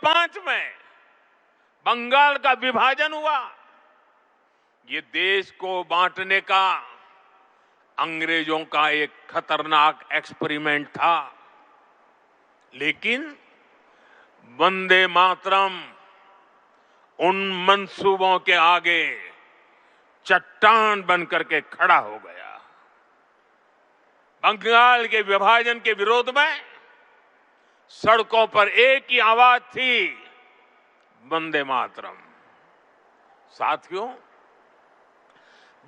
1905 में बंगाल का विभाजन हुआ। ये देश को बांटने का अंग्रेजों का एक खतरनाक एक्सपेरिमेंट था, लेकिन वंदे मातरम उन मंसूबों के आगे चट्टान बनकर के खड़ा हो गया। बंगाल के विभाजन के विरोध में सड़कों पर एक ही आवाज थी, वंदे मातरम। साथियों,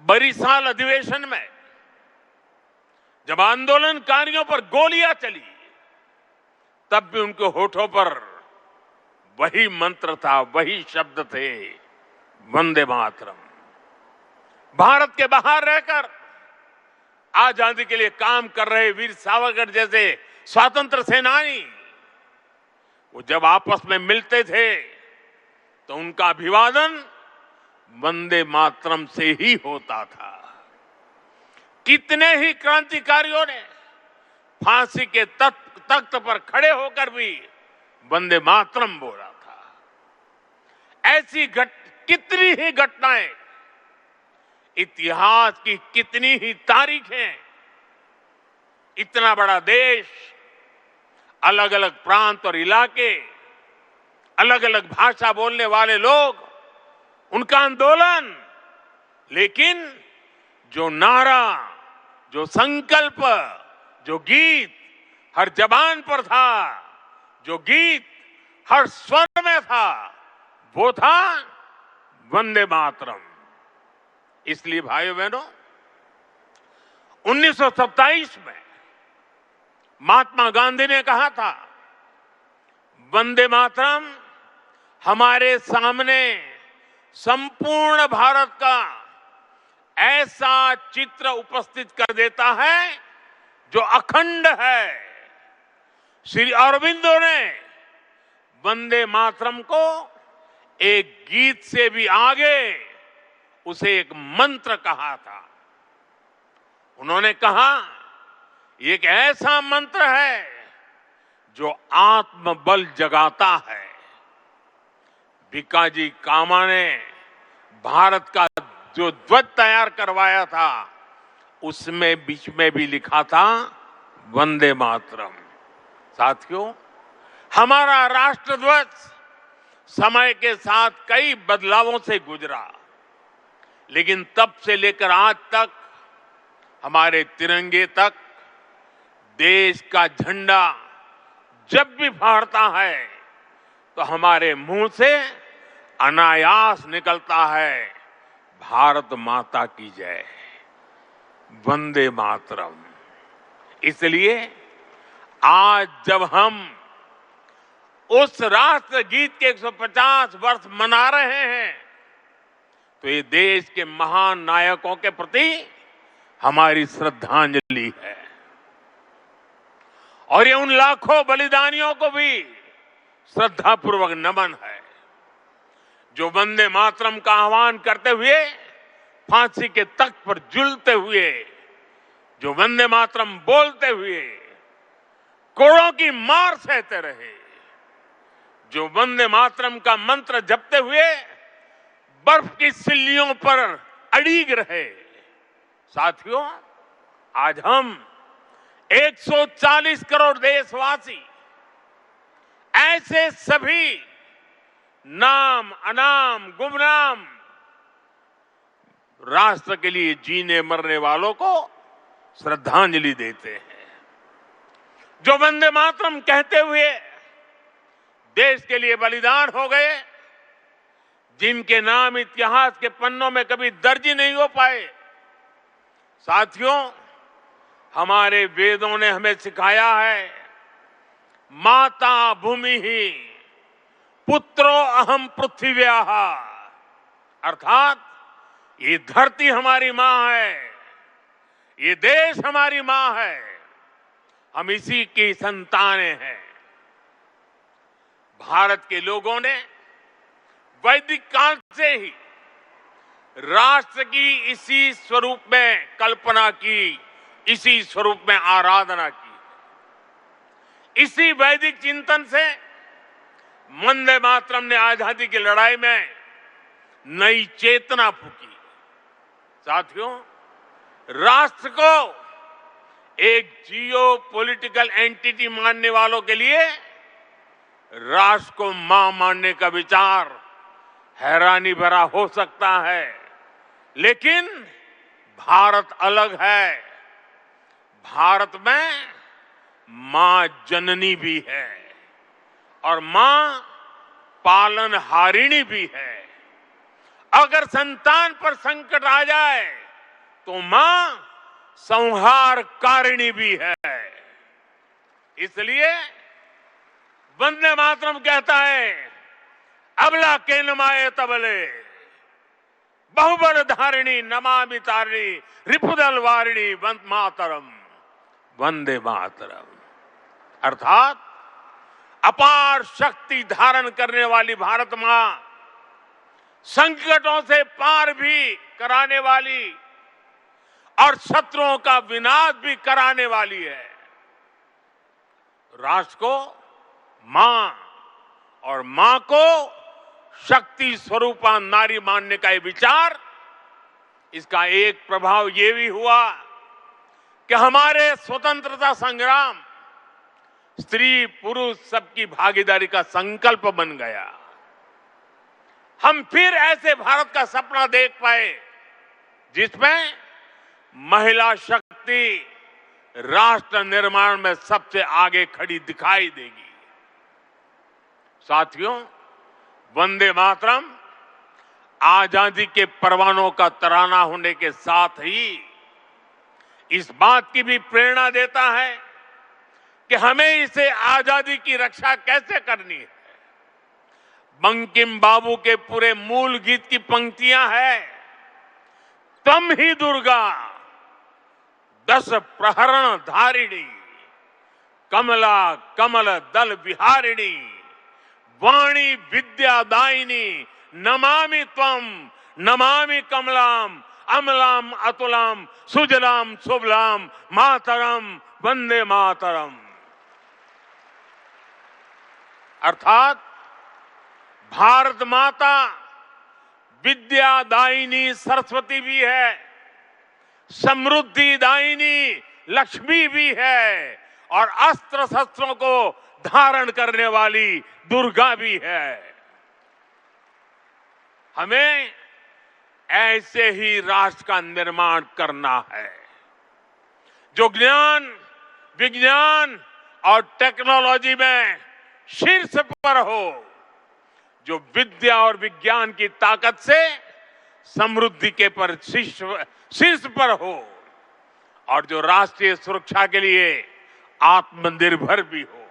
बरिसाल अधिवेशन में जब आंदोलनकारियों पर गोलियां चली, तब भी उनके होठों पर वही मंत्र था, वही शब्द थे, वंदे मातरम। भारत के बाहर रहकर आजादी के लिए काम कर रहे वीर सावरकर जैसे स्वतंत्र सेनानी, वो जब आपस में मिलते थे तो उनका अभिवादन वंदे मातरम से ही होता था। कितने ही क्रांतिकारियों ने फांसी के तख्त पर खड़े होकर भी वंदे मातरम बोला था। ऐसी कितनी ही घटनाएं, इतिहास की कितनी ही तारीखें, इतना बड़ा देश, अलग अलग प्रांत और इलाके, अलग अलग भाषा बोलने वाले लोग, उनका आंदोलन, लेकिन जो नारा, जो संकल्प, जो गीत हर जबान पर था, जो गीत हर स्वर में था, वो था वंदे मातरम। इसलिए भाइयों बहनों, 1927 में महात्मा गांधी ने कहा था, वंदे मातरम हमारे सामने संपूर्ण भारत का ऐसा चित्र उपस्थित कर देता है जो अखंड है। श्री अरविंदो ने वंदे मातरम को एक गीत से भी आगे उसे एक मंत्र कहा था। उन्होंने कहा, ये एक ऐसा मंत्र है जो आत्मबल जगाता है। भिकाजी कामा ने भारत का जो ध्वज तैयार करवाया था, उसमें बीच में भी लिखा था वंदे मातरम। साथियों, हमारा राष्ट्र ध्वज समय के साथ कई बदलावों से गुजरा, लेकिन तब से लेकर आज तक हमारे तिरंगे तक देश का झंडा जब भी फहरता है तो हमारे मुंह से अनायास निकलता है, भारत माता की जय, वंदे मातरम। इसलिए आज जब हम उस राष्ट्र गीत के 150 वर्ष मना रहे हैं, तो ये देश के महान नायकों के प्रति हमारी श्रद्धांजलि है, और ये उन लाखों बलिदानियों को भी श्रद्धापूर्वक नमन है जो वंदे मातरम का आह्वान करते हुए फांसी के तख्त पर झूलते हुए, जो वंदे मातरम बोलते हुए कोड़ों की मार सहते रहे, जो वंदे मातरम का मंत्र जपते हुए बर्फ की सिल्लियों पर अड़ीग रहे। साथियों, आज हम 140 करोड़ देशवासी ऐसे सभी नाम अनाम गुमनाम राष्ट्र के लिए जीने मरने वालों को श्रद्धांजलि देते हैं, जो वंदे मातरम कहते हुए देश के लिए बलिदान हो गए, जिनके नाम इतिहास के पन्नों में कभी दर्ज नहीं हो पाए। साथियों, हमारे वेदों ने हमें सिखाया है, माता भूमि ही पुत्रो अहम पृथ्व्याः, अर्थात ये धरती हमारी मां है, ये देश हमारी मां है, हम इसी की संतानें हैं। भारत के लोगों ने वैदिक काल से ही राष्ट्र की इसी स्वरूप में कल्पना की, इसी स्वरूप में आराधना की। इसी वैदिक चिंतन से वंदे मातरम ने आजादी की लड़ाई में नई चेतना फूकी। साथियों, राष्ट्र को एक जियो पॉलिटिकल एंटिटी मानने वालों के लिए राष्ट्र को मां मानने का विचार हैरानी भरा हो सकता है, लेकिन भारत अलग है। भारत में मां जननी भी है और मां पालनहारिणी भी है। अगर संतान पर संकट आ जाए तो मां संहारकारिणी भी है। इसलिए वंदे मातरम कहता है, अबला के नमाए तबले बहुबल धारिणी नमामि तारिणी रिपुदल वारिणी वंदे मातरम। वंदे मातरम अर्थात अपार शक्ति धारण करने वाली भारत मां, संकटों से पार भी कराने वाली और शत्रुओं का विनाश भी कराने वाली है। राष्ट्र को मां और मां को शक्ति स्वरूपा नारी मानने का ये विचार, इसका एक प्रभाव ये भी हुआ कि हमारे स्वतंत्रता संग्राम स्त्री पुरुष सबकी भागीदारी का संकल्प बन गया। हम फिर ऐसे भारत का सपना देख पाए जिसमें महिला शक्ति राष्ट्र निर्माण में सबसे आगे खड़ी दिखाई देगी। साथियों, वंदे मातरम आजादी के परवानों का तराना होने के साथ ही इस बात की भी प्रेरणा देता है कि हमें इसे आजादी की रक्षा कैसे करनी है। बंकिम बाबू के पूरे मूल गीत की पंक्तियां हैं, तम ही दुर्गा 10 प्रहरण धारिणी कमला कमल दल विहारिणी वाणी विद्यादायिनी नमामि त्वम नमामि कमलाम अमलाम अतुलाम सुजलाम सुबलाम मातरम वंदे मातरम। अर्थात भारत माता विद्यादायिनी सरस्वती भी है, समृद्धि दायिनी लक्ष्मी भी है और अस्त्र शस्त्रों को धारण करने वाली दुर्गा भी है। हमें ऐसे ही राष्ट्र का निर्माण करना है जो ज्ञान विज्ञान और टेक्नोलॉजी में शीर्ष पर हो, जो विद्या और विज्ञान की ताकत से समृद्धि के पर शीर्ष पर हो और जो राष्ट्रीय सुरक्षा के लिए आत्मनिर्भर भी हो।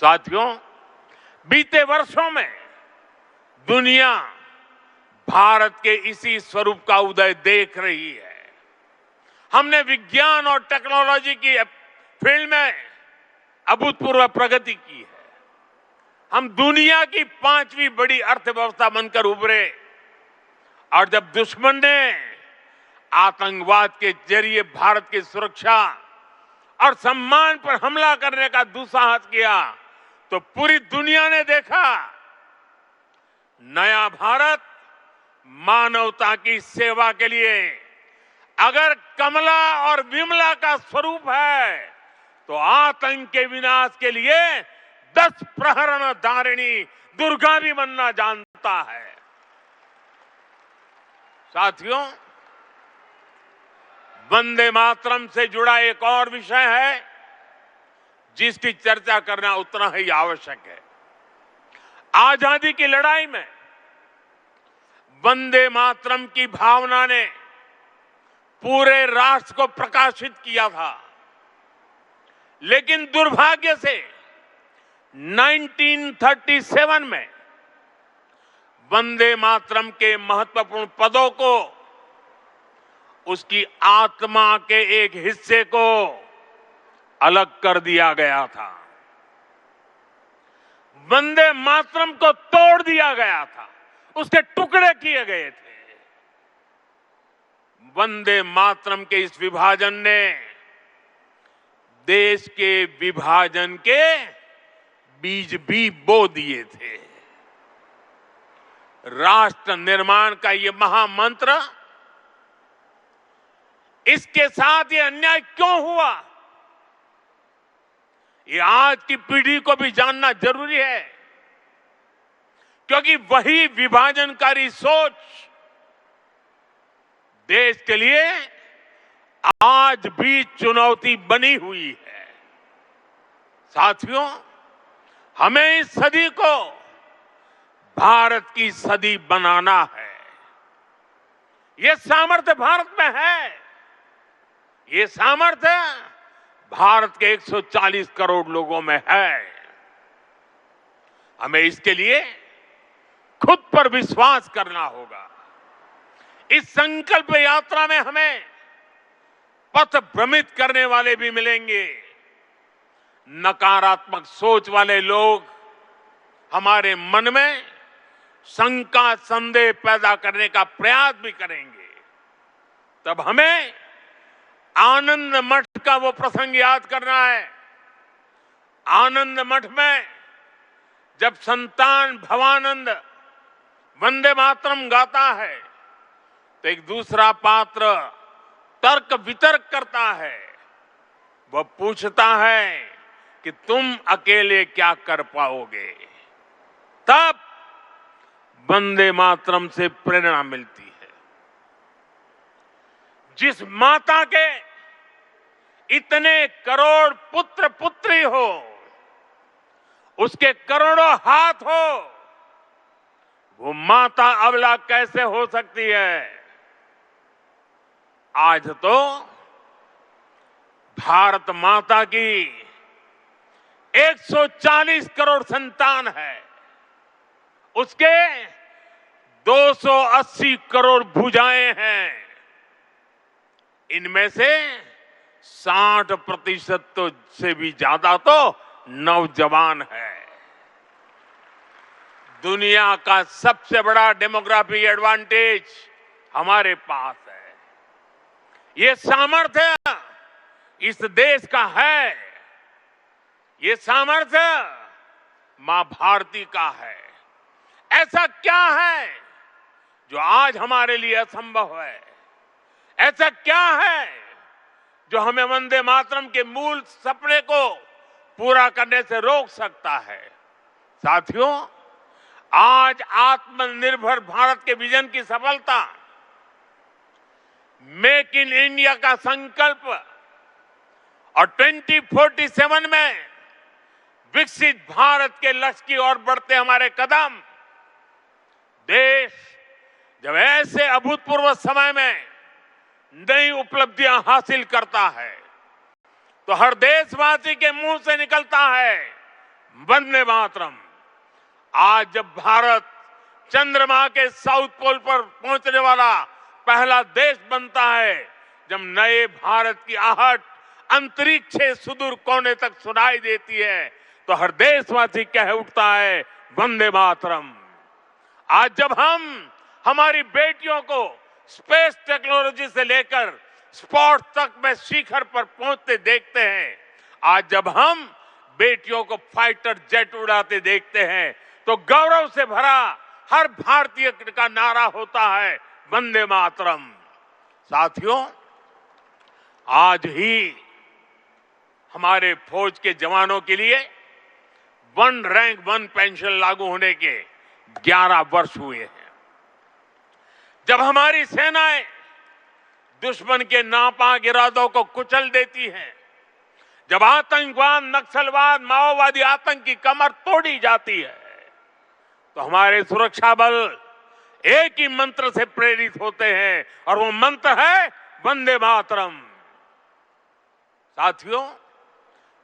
साथियों, बीते वर्षों में दुनिया भारत के इसी स्वरूप का उदय देख रही है। हमने विज्ञान और टेक्नोलॉजी की फील्ड में अभूतपूर्व प्रगति की है। हम दुनिया की 5वीं बड़ी अर्थव्यवस्था बनकर उभरे और जब दुश्मन ने आतंकवाद के जरिए भारत की सुरक्षा और सम्मान पर हमला करने का दुस्साहस किया तो पूरी दुनिया ने देखा नया भारत मानवता की सेवा के लिए अगर कमला और विमला का स्वरूप है तो आतंक के विनाश के लिए 10 प्रहरण धारिणी दुर्गा भी बनना जानता है। साथियों, वंदे मातरम से जुड़ा एक और विषय है जिसकी चर्चा करना उतना ही आवश्यक है। आजादी की लड़ाई में वंदे मातरम की भावना ने पूरे राष्ट्र को प्रकाशित किया था, लेकिन दुर्भाग्य से 1937 में वंदे मातरम के महत्वपूर्ण पदों को उसकी आत्मा के एक हिस्से को अलग कर दिया गया था। वंदे मातरम को तोड़ दिया गया था, उसके टुकड़े किए गए थे। वंदे मातरम के इस विभाजन ने देश के विभाजन के बीज भी बो दिए थे। राष्ट्र निर्माण का ये महामंत्र, इसके साथ ये अन्याय क्यों हुआ, ये आज की पीढ़ी को भी जानना जरूरी है, क्योंकि वही विभाजनकारी सोच देश के लिए आज भी चुनौती बनी हुई है। साथियों, हमें इस सदी को भारत की सदी बनाना है। ये सामर्थ्य भारत में है। ये सामर्थ्य भारत के 140 करोड़ लोगों में है। हमें इसके लिए खुद पर विश्वास करना होगा। इस संकल्प यात्रा में हमें पथ भ्रमित करने वाले भी मिलेंगे। नकारात्मक सोच वाले लोग हमारे मन में शंका संदेह पैदा करने का प्रयास भी करेंगे। तब हमें आनंद मठ का वो प्रसंग याद करना है। आनंद मठ में जब संतान भवानंद वंदे मातरम गाता है तो एक दूसरा पात्र तर्क वितर्क करता है। वह पूछता है कि तुम अकेले क्या कर पाओगे। तब वंदे मातरम से प्रेरणा मिलती है। जिस माता के इतने करोड़ पुत्र पुत्री हो, उसके करोड़ों हाथ हो, वो माता अबला कैसे हो सकती है। आज तो भारत माता की 140 करोड़ संतान है, उसके 280 करोड़ भुजाएं हैं। इनमें से 60% तो से भी ज्यादा तो नौजवान है। दुनिया का सबसे बड़ा डेमोग्राफिक एडवांटेज हमारे पास है। ये सामर्थ्य इस देश का है। ये सामर्थ्य मां भारती का है। ऐसा क्या है जो आज हमारे लिए असंभव है? ऐसा क्या है जो हमें वंदे मातरम के मूल सपने को पूरा करने से रोक सकता है? साथियों, आज आत्मनिर्भर भारत के विजन की सफलता, मेक इन इंडिया का संकल्प और 2047 में विकसित भारत के लक्ष्य की ओर बढ़ते हमारे कदम, देश जब ऐसे अभूतपूर्व समय में नई उपलब्धियां हासिल करता है तो हर देशवासी के मुंह से निकलता है वंदे मातरम। आज जब भारत चंद्रमा के साउथ पोल पर पहुंचने वाला पहला देश बनता है, जब नए भारत की आहट अंतरिक्ष से सुदूर कोने तक सुनाई देती है, तो हर देशवासी कह उठता है वंदे मातरम। आज जब हम हमारी बेटियों को स्पेस टेक्नोलॉजी से लेकर स्पोर्ट्स तक में शिखर पर पहुंचते देखते हैं, आज जब हम बेटियों को फाइटर जेट उड़ाते देखते हैं, तो गौरव से भरा हर भारतीय का नारा होता है वंदे मातरम। साथियों, आज ही हमारे फौज के जवानों के लिए वन रैंक वन पेंशन लागू होने के 11 वर्ष हुए हैं। जब हमारी सेनाएं दुश्मन के नापाक इरादों को कुचल देती हैं, जब आतंकवाद, नक्सलवाद, माओवादी आतंक की कमर तोड़ी जाती है, तो हमारे सुरक्षा बल एक ही मंत्र से प्रेरित होते हैं और वो मंत्र है वंदे मातरम। साथियों,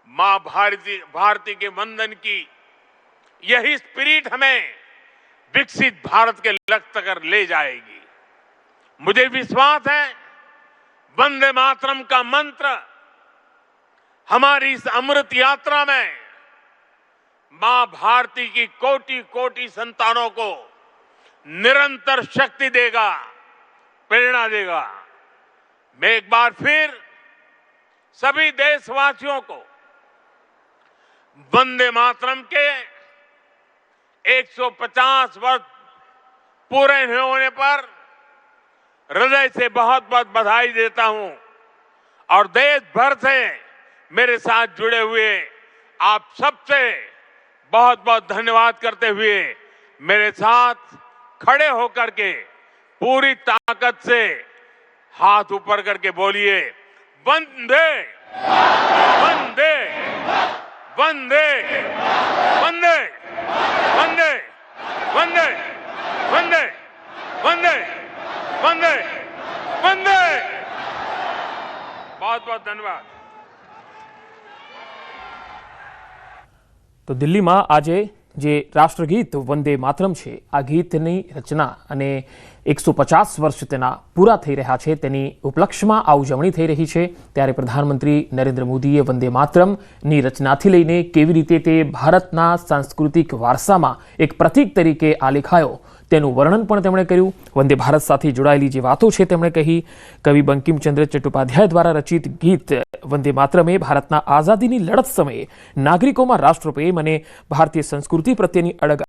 मां भारती के वंदन की यही स्पिरिट हमें विकसित भारत के लक्ष्य तक ले जाएगी। मुझे विश्वास है वंदे मातरम का मंत्र हमारी इस अमृत यात्रा में मां भारती की कोटि कोटि संतानों को निरंतर शक्ति देगा, प्रेरणा देगा। मैं एक बार फिर सभी देशवासियों को वंदे मातरम के 150 वर्ष पूरे होने पर हृदय से बहुत बहुत बधाई देता हूं और देश भर से मेरे साथ जुड़े हुए आप सबसे बहुत बहुत धन्यवाद करते हुए मेरे साथ खड़े होकर के पूरी ताकत से हाथ ऊपर करके बोलिए, वंदे वंदे वंदे वंदे वंदे वंदे वंदे वंदे वंदे वंदे। बहुत बहुत धन्यवाद। તો દિલ્હીમાં આજે જે રાષ્ટ્રગીત વંદે માતરમ છે આ ગીતની રચના અને 150 વર્ષ તેના પૂરા થઈ રહ્યા છે તેની ઉપલક્ષમાં આ ઉજવણી થઈ રહી છે ત્યારે પ્રધાનમંત્રી નરેન્દ્ર મોદીએ વંદે માતરમની રચનાથી લઈને કેવી રીતે તે ભારતના સાંસ્કૃતિક વારસામાં એક પ્રતીક તરીકે આલેખાયો તેનું વર્ણન પણ તેમણે કર્યું। વંદે ભારત સાથે જોડાયેલી જે વાતો છે તેમણે કહી। કવિ બંકિમચંદ્ર ચટ્ટોપાધ્યાય દ્વારા રચિત ગીત વંદે માતરમે ભારતના આઝાદીની લડત સમયે નાગરિકોમાં રાષ્ટ્રપ્રેમ અને ભારતીય સંસ્કૃતિ પ્રત્યેની અડગ